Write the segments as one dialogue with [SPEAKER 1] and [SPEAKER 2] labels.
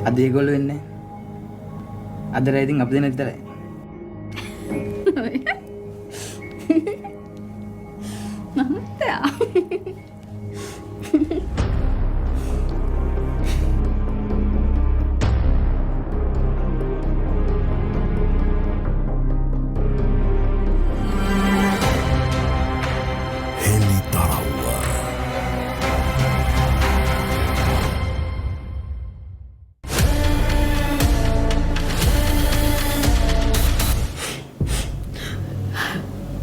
[SPEAKER 1] අද ඒගොල්ලෝ වෙන්නේ අද රැයිදින් අපි දෙන විතරයි.
[SPEAKER 2] නමුත්තා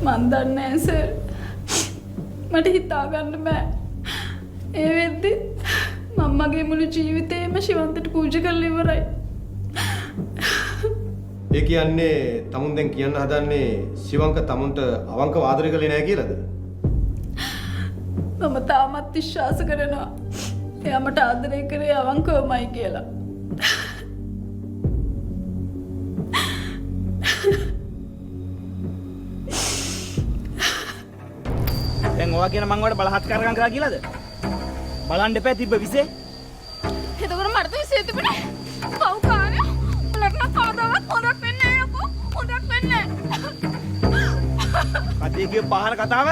[SPEAKER 2] මන් දන්නේ සර් මට හිතා ගන්න බෑ ඒ වෙද්දි මම්මගේ මුළු ජීවිතේම ශිවන්තට පූජා කරලා ඉවරයි.
[SPEAKER 3] ඒ කියන්නේ තමුන් දැන් කියන්න හදන්නේ ශිවංක තමුන්ට අවංකව ආදරය කළේ නැහැ කියලාද?
[SPEAKER 2] මම තාමත් විශ්වාස කරනවා එයා මට ආදරය කරේ අවංකවමයි කියලා.
[SPEAKER 1] දැන් ඔයා කියන මං වලට බලහත්කාරකම් කරා කියලාද? බලන්න එපා තිබ්බ විසේ.
[SPEAKER 2] එතකොට මට විශ්ේ තිබුණේ පව්කාරය. උලට නම් කවදාවත් හොඳක් වෙන්නේ නැහැ යකෝ. හොඳක් වෙන්නේ නැහැ.
[SPEAKER 1] කටේ කිය පහන කතාව